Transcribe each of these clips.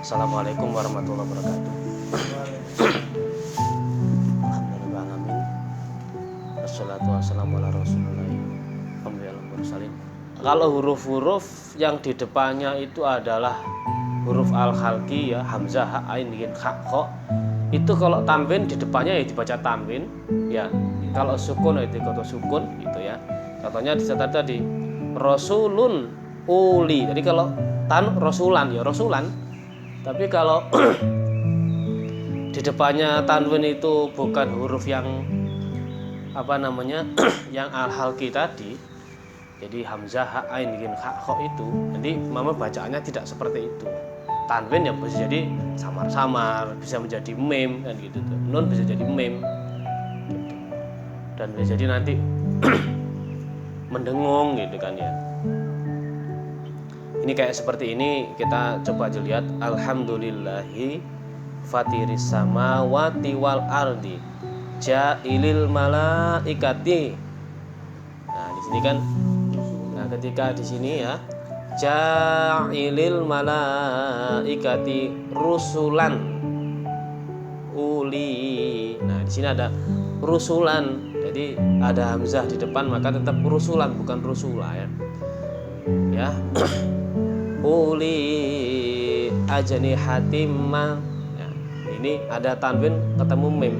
Assalamualaikum warahmatullahi wabarakatuh. Alhamdulillah, wassalatu wassalamu ala rasulillah mursalin. Kalau huruf-huruf yang di depannya itu adalah huruf al-khalqi ya, hamzah, ha, ain, ghin, kha, kha. Itu kalau tanwin di depannya ya dibaca tanwin ya. Kalau sukun itu kata sukun gitu ya. Contohnya di tadi rasulun uli. Jadi kalau rasulan ya rasulan. Tapi kalau di depannya tanwin itu bukan huruf yang yang al-halqi tadi, jadi hamzah, ha, ain, ghin, kha, kha itu, jadi mama bacaannya tidak seperti itu. Tanwin ya bisa jadi samar-samar, bisa menjadi mem kan gitu tuh. Nun bisa jadi mem gitu. Dan bisa jadi nanti mendengung gitu kan ya. Ini kayak seperti ini, kita coba aja lihat. Alhamdulillahi fatiris samawati wal ardi ja'ilil malaikati. Nah, di sini kan ketika di sini ya ja'ilil malaikati rusulan uli. Nah, di sini ada rusulan. Jadi ada hamzah di depan maka tetap rusulan bukan rusula ya. Ya. Uli ajani hatim ya, ini ada tanwin ketemu mim.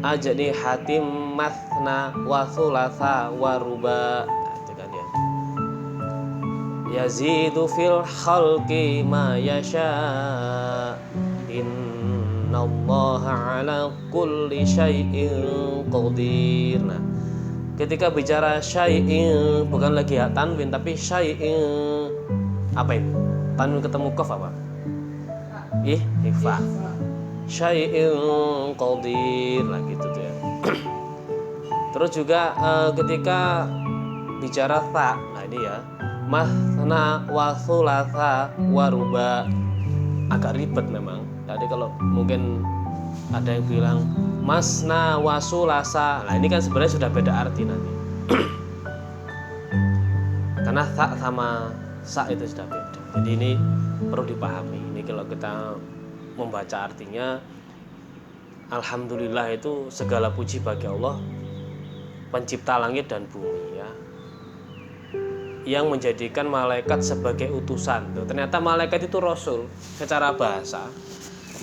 Ajani hatim mathna wa thulatha wa ruba. Nah, itu kan ya. Yazidu fil khalqi ma yasha. Innallaha ala kulli syai'in qadir. Nah, ketika bicara syai'in bukan lagi ya tanwin tapi syai'in. Apa itu? Tanwin ketemu qaf apa? Ikhfa. Syai'in qadir lah gitu tuh ya. Terus juga ketika bicara ta, nah ini ya mathna wa thulatha wa ruba, agak ribet memang. Jadi kalau mungkin ada yang bilang masna wa sulasa, nah ini kan sebenarnya sudah beda arti nanti. Karena ta sama sa itu sudah beda. Jadi ini perlu dipahami. Ini kalau kita membaca artinya, alhamdulillah itu segala puji bagi Allah pencipta langit dan bumi ya, yang menjadikan malaikat sebagai utusan. Ternyata malaikat itu rasul. Secara bahasa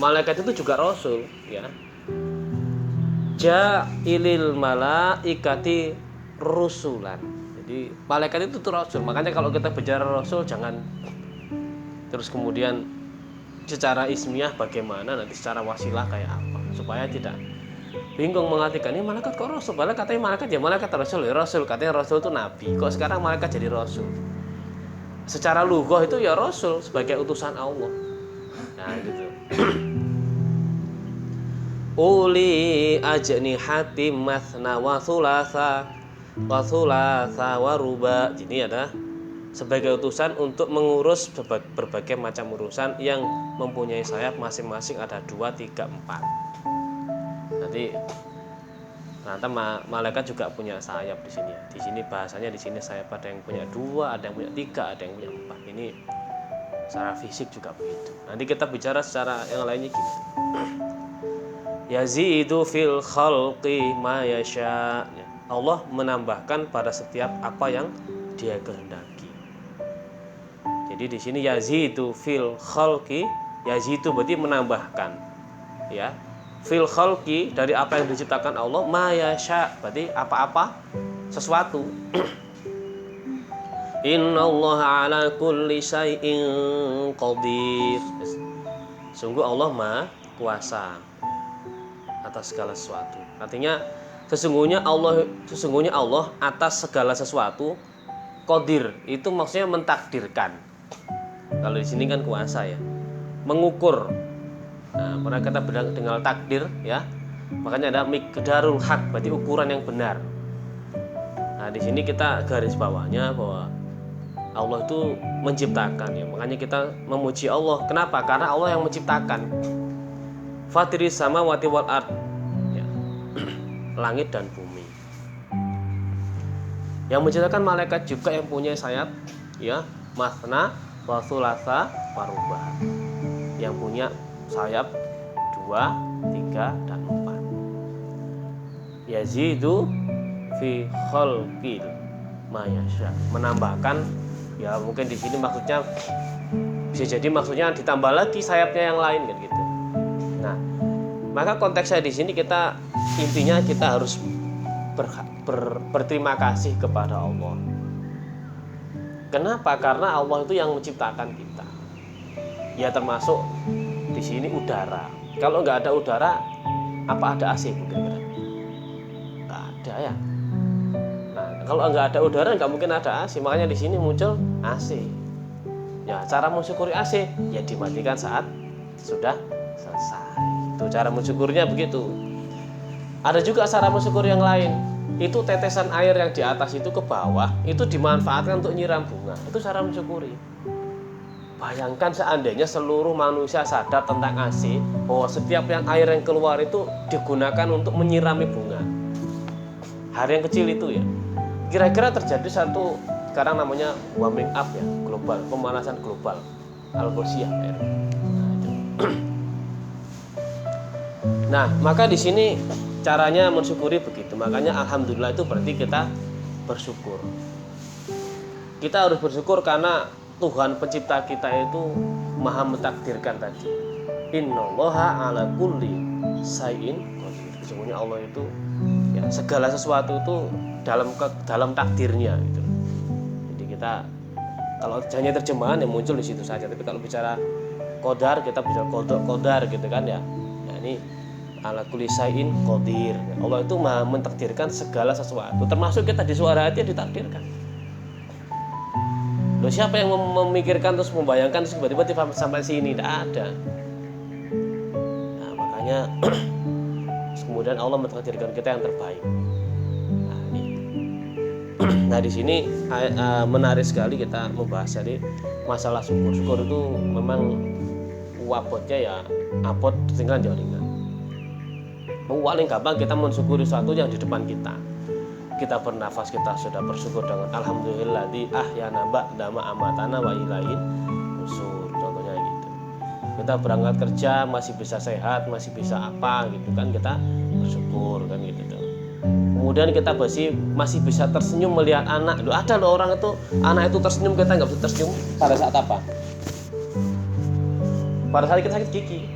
malaikat itu juga rasul ya. Ja'ilil malaikati rusulan. Jadi malaikat itu tuh rasul. Makanya kalau kita bicara rasul jangan terus kemudian secara ismiyah bagaimana, nanti secara wasilah kayak apa, supaya tidak bingung mengartikan ini malaikat kok rasul. Padahal katanya malaikat ya malaikat, rasul ya rasul. Katanya rasul itu nabi. Kok sekarang malaikat jadi rasul? Secara lughah itu ya rasul sebagai utusan Allah. Nah gitu. Uli ajni hatim mathna wa thulatha wa ruba. Ini ada sebagai utusan untuk mengurus berbagai macam urusan yang mempunyai sayap masing-masing ada 2, 3, 4. Nanti malaikat juga punya sayap di sini. Di sini bahasanya di sini sayap ada yang punya 2, ada yang punya 3, ada yang punya 4. Ini secara fisik juga begitu. Nanti kita bicara secara yang lainnya gini. Yazidu fil khalqi ma yasha. Allah menambahkan pada setiap apa yang Dia kehendaki. Jadi di sini yazidu fil khalqi, yazidu berarti menambahkan. Ya. Fil khalqi dari apa yang diciptakan Allah, ma yasha berarti apa-apa sesuatu. Innallaha ala kulli syai'in qadir. Sungguh Allah Maha Kuasa atas segala sesuatu. Artinya sesungguhnya Allah atas segala sesuatu. Qadir itu maksudnya mentakdirkan. Kalau di sini kan kuasa ya, mengukur. Nah, pernah kita dengar takdir ya. Makanya ada miqdarul haq, berarti ukuran yang benar. Nah, di sini kita garis bawahnya bahwa Allah itu menciptakan ya. Makanya kita memuji Allah. Kenapa? Karena Allah yang menciptakan. Fatiris samawati wal ard. Ya. Langit dan bumi. Yang menciptakan malaikat juga yang punya sayap ya, mathna wa thulatha wa ruba. yang punya sayap 2, 3, dan 4. Yazidu fi khalqil ma yasha. Menambahkan, ya mungkin di sini maksudnya bisa jadi maksudnya ditambah lagi sayapnya yang lain kan gitu. Nah, maka konteksnya di sini intinya kita harus berterima kasih kepada Allah. Kenapa? Karena Allah itu yang menciptakan kita. Ya termasuk di sini udara. Kalau nggak ada udara, apa ada AC kira-kira? Nggak ada ya. Nah, kalau nggak ada udara nggak mungkin ada AC. Makanya di sini muncul AC. Ya, cara mensyukuri AC ya dimatikan saat sudah selesai. Itu cara mensyukurnya begitu. Ada juga cara mensyukur yang lain. Itu tetesan air yang di atas itu ke bawah, itu dimanfaatkan untuk nyiram bunga. Itu cara mensyukuri. Bayangkan seandainya seluruh manusia sadar tentang AC, bahwa setiap air yang keluar itu digunakan untuk menyirami bunga. Hal yang kecil itu ya. Kira-kira terjadi satu, sekarang namanya warming up ya, global, pemanasan global, Al-Ghaziyah. Nah, maka di sini caranya mensyukuri begitu. Makanya alhamdulillah itu berarti kita bersyukur. Kita harus bersyukur karena Tuhan pencipta kita itu maha mentakdirkan tadi. Innallaha ala kulli syai'in qadir. Sesungguhnya Allah itu ya segala sesuatu itu dalam takdirnya gitu. Jadi kita kalau hanya terjemahan yang muncul di situ saja. Tapi kalau bicara qadar, kita bicara qadar gitu kan ya. Nah, ini ala kulli syai'in qadir. Allah itu maha mentakdirkan segala sesuatu, termasuk kita di suara hati ditakdirkan. Loh, siapa yang memikirkan terus membayangkan terus tiba-tiba sampai sini? Tidak ada. Nah, makanya kemudian Allah mentakdirkan kita yang terbaik. Nah, di sini menarik sekali kita membahas jadi masalah syukur. Syukur itu memang wabotnya ya abot tinggal jaringan. Paling gampang kita mensyukuri sesuatu yang di depan kita. Kita bernafas, kita sudah bersyukur dengan alhamdulilladzi ahyana ba'da ma amatana wa ilaihin nusyur, contohnya gitu. Kita berangkat kerja masih bisa sehat, masih bisa apa gitu kan, kita bersyukur kan gitu. Kemudian kita masih bisa tersenyum melihat anak. Ada loh orang itu anak itu tersenyum, kita nggak bisa tersenyum pada saat apa? Pada saat kita sakit gigi.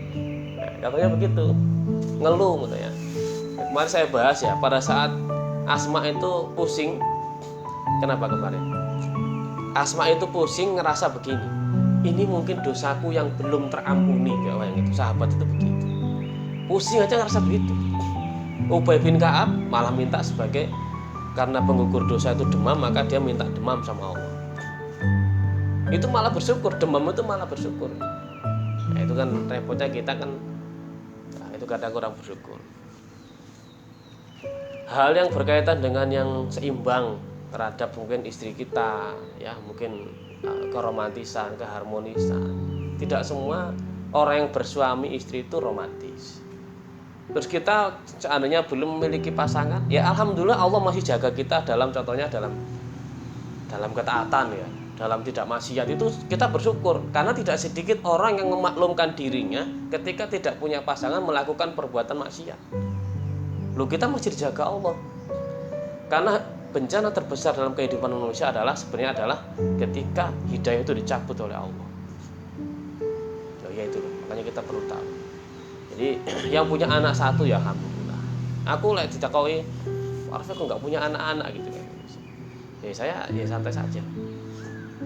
Nah, katanya begitu. Ngeluh gitu ya. Kemarin saya bahas ya, pada saat Asma itu pusing. Kenapa kemarin? Asma itu pusing ngerasa begini. Ini mungkin dosaku yang belum terampuni, kayak yang itu sahabat itu begitu. Pusing aja ngerasa begitu. Ubay bin Ka'ab malah minta sebagai karena penggugur dosa itu demam, maka dia minta demam sama Allah. Itu malah bersyukur, demam itu malah bersyukur. Nah, itu kan repotnya kita kan, nah, itu kadang kurang bersyukur. Hal yang berkaitan dengan yang seimbang terhadap mungkin istri kita, ya mungkin keromantisan, keharmonisan. Tidak semua orang yang bersuami istri itu romantis. Terus kita seandainya belum memiliki pasangan, ya alhamdulillah Allah masih jaga kita dalam contohnya dalam ketaatan ya, dalam tidak maksiat. Itu kita bersyukur karena tidak sedikit orang yang memaklumkan dirinya ketika tidak punya pasangan melakukan perbuatan maksiat. Loh, kita masih dijaga Allah. Karena bencana terbesar dalam kehidupan manusia sebenarnya adalah ketika hidayah itu dicabut oleh Allah. Ya itu, makanya kita perlu tahu. Jadi yang punya anak satu ya alhamdulillah. Aku lagi ditakoi, harusnya aku nggak punya anak-anak gitu kan. Ya saya ya santai saja.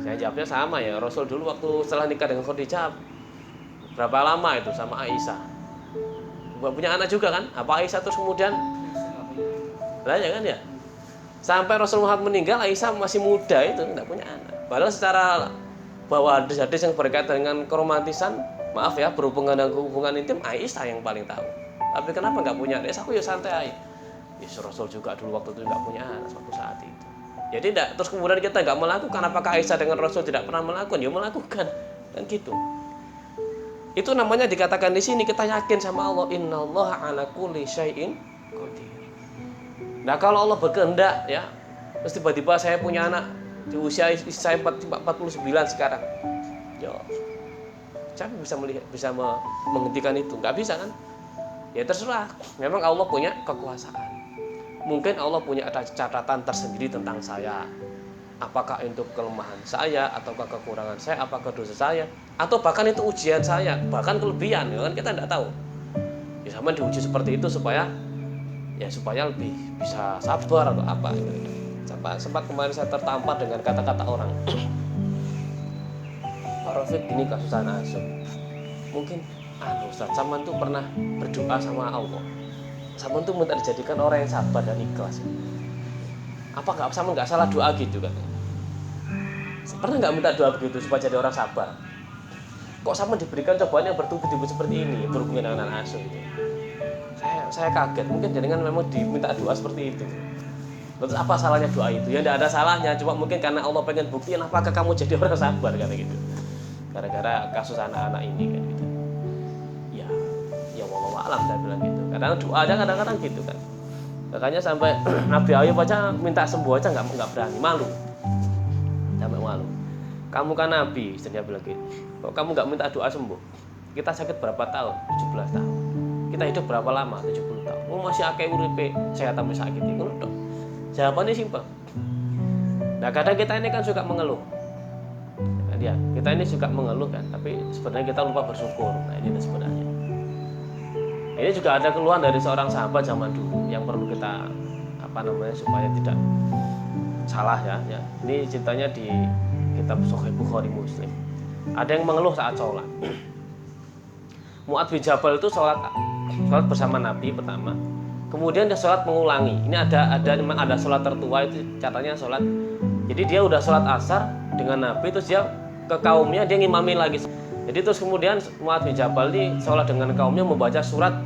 Saya jawabnya sama ya. Rasul dulu waktu setelah nikah dengan Khadijah berapa lama itu sama Aisyah. Punya anak juga kan? Apa Aisyah terus kemudian lah ya kan ya? Sampai Rasulullah Muhammad meninggal, Aisyah masih muda itu tidak punya anak. Padahal secara bahwa hadis-hadis yang berkaitan dengan keromantisan, maaf ya, berhubungan dengan hubungan intim, Aisyah yang paling tahu. Tapi kenapa nggak punya anak? Aku ya santai. Ya Rasul juga dulu waktu itu nggak punya anak suatu saat itu. Jadi tidak. Terus kemudian kita nggak melakukan. Apakah Aisyah dengan Rasul tidak pernah melakukan? Ya melakukan. Dan gitu. Itu namanya dikatakan di sini kita yakin sama Allah, innallaha ala kulli syai'in qadir. Nah, kalau Allah berkehendak ya, terus tiba-tiba saya punya anak di usia saya 49 sekarang. Ya. Siapa bisa melihat, bisa menghentikan itu? Nggak bisa kan? Ya terserah. Memang Allah punya kekuasaan. Mungkin Allah punya catatan tersendiri tentang saya. Apakah itu kelemahan saya, ataukah kekurangan saya, apakah dosa saya, atau bahkan itu ujian saya, bahkan kelebihan, ya kan kita tidak tahu. Ya sama diuji seperti itu supaya lebih bisa sabar atau apa. Sempat kemarin saya tertampar dengan kata-kata orang. Pak Rafiq, ini kasus anak asuh. Mungkin Ustaz, Saman tuh pernah berdoa sama Allah. Saman tuh minta dijadikan orang yang sabar dan ikhlas. Apa Saman nggak salah doa gitu kan? Pernah nggak minta doa begitu supaya jadi orang sabar? Kok Saman diberikan cobaan yang bertubi-tubi seperti ini berhubungan dengan anak asuh itu? Saya kaget. Mungkin jenengan memang diminta doa seperti itu. Terus apa salahnya doa itu? Ya tidak ada salahnya. Cuma mungkin karena Allah pengen buktiin apakah kamu jadi orang sabar kata gitu. Gara-gara kasus anak-anak ini kan gitu. Ya wallahu a'lam saya bilang gitu. Kadang doa aja kadang-kadang gitu kan. Makanya sampai Nabi Ayub aja minta sembuh aja nggak berani, malu. Sampai malu. Kamu kan Nabi, dia bilang gitu. Kok kamu nggak minta doa sembuh? Kita sakit berapa tahun? 17 tahun. Kita hidup berapa lama? 70 tahun. Masih akeh uripe, saya tambah sakit itu. Jawabannya simpel. Nah kadang kita ini kan suka mengeluh. Kita ini suka mengeluh kan, tapi sebenarnya kita lupa bersyukur. Nah ini sebenarnya. Ini juga ada keluhan dari seorang sahabat zaman dulu yang perlu kita supaya tidak salah ya. Ini ceritanya di kitab Sahih Bukhari Muslim. Ada yang mengeluh saat sholat. Mu'adz bin Jabal itu sholat bersama Nabi pertama. Kemudian dia sholat mengulangi. Ini memang ada sholat tertua itu catanya sholat. Jadi dia udah sholat asar dengan Nabi, terus dia ke kaumnya dia ngimami lagi. Jadi terus kemudian Mu'adz bin Jabal ini sholat dengan kaumnya membaca surat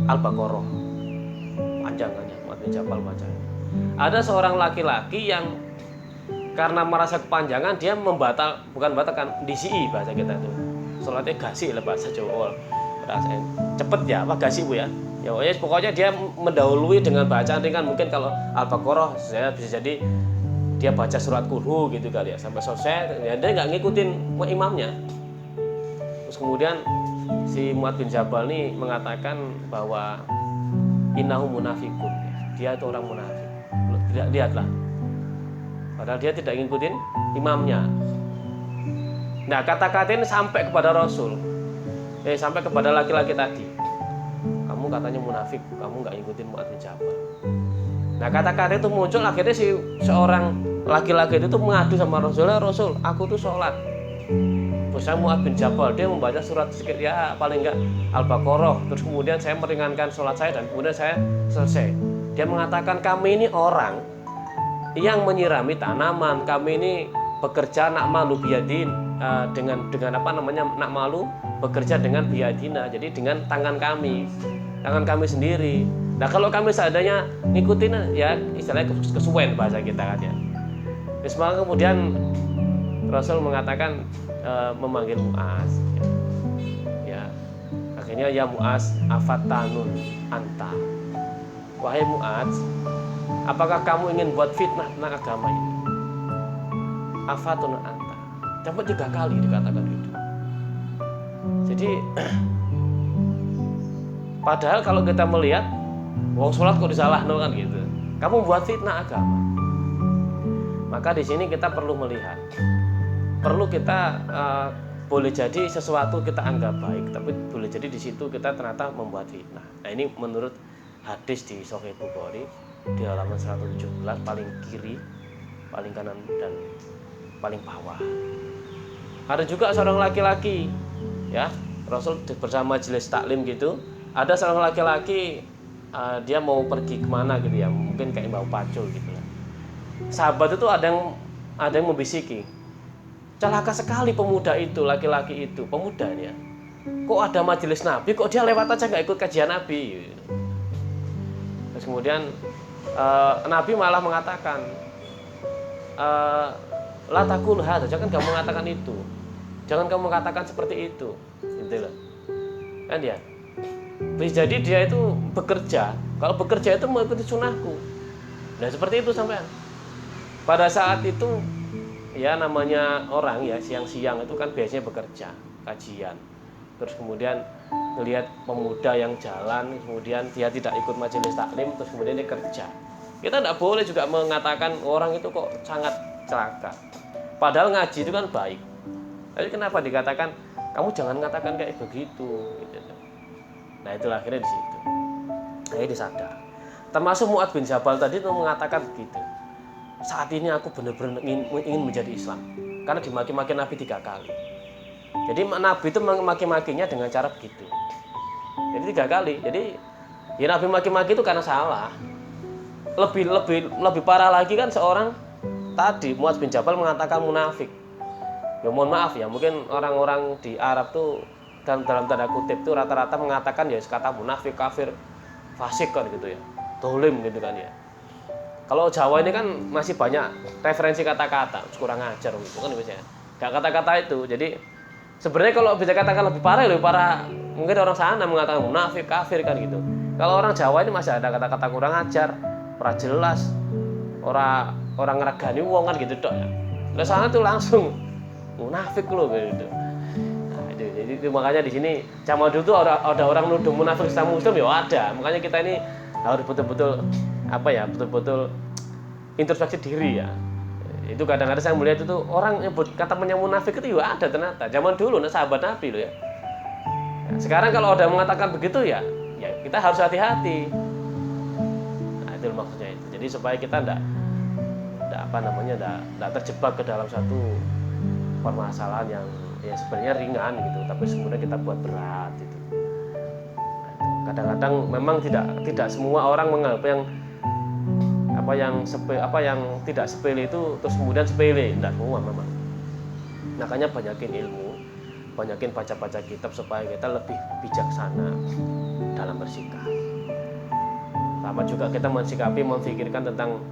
Al-Baqarah. Panjangannya Mu'adz bin Jabal baca. Ada seorang laki-laki yang karena merasa kepanjangan dia bukan batalkan, disi bahasa kita itu. Sholatnya gasi lah bahasa Jawa. Rasain cepet ya, apa gasi bu ya? Ya pokoknya dia mendahului dengan bacaan ringan. Mungkin kalau Al-Baqarah saya bisa jadi dia baca surat Qul gitu kali ya sampai selesai. Ya, dia nggak ngikutin imamnya. Terus kemudian si Mu'adz bin Jabal ini mengatakan bahwa innahu munafikun. Dia itu orang munafik. Lihatlah. Padahal dia tidak ngikutin imamnya. Nah kata-kata ini sampai kepada Rasul. Sampai kepada laki-laki tadi. Kamu katanya munafik, kamu nggak ngikutin Mu'adz bin Jabal. Nah kata-kata itu muncul, akhirnya si seorang laki-laki itu tuh mengadu sama Rasulullah. Rasul, aku tuh sholat. Terus Mu'adz bin Jabal dia membaca surat sedikit ya paling enggak Al-Baqarah. Terus kemudian saya meringankan sholat saya dan kemudian saya selesai. Dia mengatakan kami ini orang yang menyirami tanaman, kami ini bekerja na'malu biyadin dengan na'malu bekerja dengan biyadina, jadi dengan tangan kami sendiri. Nah kalau kami seadanya ngikutin ya istilahnya kesuwen bahasa kita kan ya. Terus kemudian Rasul mengatakan memanggil Mu'adz ya. Akhirnya ya Mu'adz afatanun anta. Wahai Mu'adz, apakah kamu ingin buat fitnah tentang agama ini? Afatun anta. Sampai 3 kali dikatakan itu. Jadi padahal kalau kita melihat wong sholat kok disalahno kan gitu. Kamu buat fitnah agama. Maka di sini kita perlu melihat. Perlu kita boleh jadi sesuatu kita anggap baik, tapi boleh jadi di situ kita ternyata membuat fitnah. Nah, ini menurut hadis di Sahih Bukhari di halaman 117 paling kiri, paling kanan dan paling bawah. Ada juga seorang laki-laki ya, Rasul bersama majelis taklim gitu. Ada seorang laki-laki dia mau pergi kemana gitu ya, mungkin kayak mau pacul gitu ya. Sahabat itu ada yang membisiki, celaka sekali pemuda itu, laki-laki itu, pemuda ya. Kok ada majelis Nabi, kok dia lewat aja nggak ikut kajian Nabi. Terus kemudian Nabi malah mengatakan, la taqul hadza, jangan kamu mengatakan itu. Jangan kamu mengatakan seperti itu. Gitu loh. Kan dia. Bisa jadi dia itu bekerja. Kalau bekerja itu mengikuti sunnahku. Nah, seperti itu sampean. Pada saat itu ya namanya orang ya siang-siang itu kan biasanya bekerja, kajian. Terus kemudian melihat pemuda yang jalan, kemudian dia tidak ikut majelis taklim, terus kemudian dia kerja. Kita tidak boleh juga mengatakan orang itu kok sangat celaka. Padahal ngaji itu kan baik. Tapi kenapa dikatakan kamu jangan katakan kayak begitu? Gitu. Nah itulah akhirnya di situ. Akhirnya disadar. Termasuk Mu'adz bin Jabal tadi itu mengatakan begitu. Saat ini aku benar-benar ingin menjadi Islam. Karena dimaki-maki Nabi 3 kali. Jadi Nabi itu memaki-makinya dengan cara begitu. Jadi 3 kali. Jadi ya Nabi maki-maki itu karena salah. Lebih parah lagi kan seorang tadi Mu'adz bin Jabal mengatakan munafik. Ya mohon maaf ya, mungkin orang-orang di Arab tuh dalam tanda kutip tuh rata-rata mengatakan ya kata munafik, kafir, fasik kan gitu ya. Dolim gitu kan ya. Kalau Jawa ini kan masih banyak referensi kata-kata, kurang ajar gitu kan biasanya. Gak kata-kata itu. Jadi sebenarnya kalau bisa katakan lebih parah mungkin orang sana mengatakan munafik, kafir kan gitu. Kalau orang Jawa ini masih ada kata-kata kurang ajar, ora jelas, orang ngeragani wong kan gitu dok ya. Lah sana tuh langsung munafik loh gitu. Nah, jadi makanya di sini zaman dulu tuh ada orang nuduh munafik sama muslim ya ada. Makanya kita ini harus betul-betul betul-betul introspeksi diri ya. Itu kadang-kadang saya melihat itu orang nyebut kata munafik itu ya ada ternyata. Zaman dulu sahabat Nabi loh ya. Sekarang kalau ada mengatakan begitu ya kita harus hati-hati. Nah, itu maksudnya itu. Jadi supaya kita enggak terjebak ke dalam satu permasalahan yang ya sebenarnya ringan gitu, tapi sebenarnya kita buat berat gitu. Kadang-kadang memang tidak semua orang menganggap yang tidak sepele itu terus kemudian sepele, tidak semua memang. Makanya banyakin ilmu, banyakin baca-baca kitab supaya kita lebih bijaksana dalam bersikap. Sama juga kita memikirkan tentang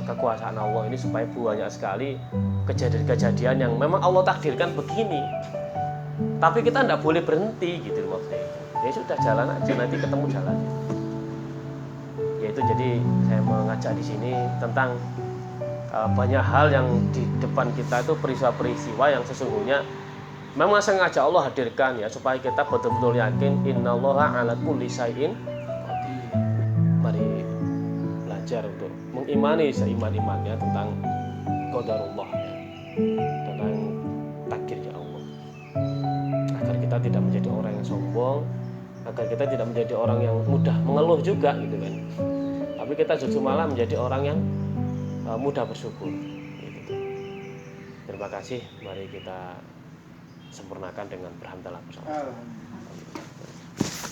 kekuasaan Allah ini supaya banyak sekali kejadian-kejadian yang memang Allah takdirkan begini. Tapi kita tidak boleh berhenti gitu maksudnya. Ya sudah jalan aja, nanti ketemu jalan. Yaitu jadi saya mengajak di sini tentang banyak hal yang di depan kita itu peristiwa-peristiwa yang sesungguhnya memang sengaja Allah hadirkan ya supaya kita betul-betul yakin innallaha ala kulli syai'in qadir. Mari belajar untuk mengimani seiman-imannya tentang qadarullah ya, tentang takdirnya Allah, agar kita tidak menjadi orang yang sombong, agar kita tidak menjadi orang yang mudah mengeluh juga gitu kan, tapi kita justru malah menjadi orang yang mudah bersyukur gitu. Terima kasih, mari kita sempurnakan dengan berhamdalah bersama.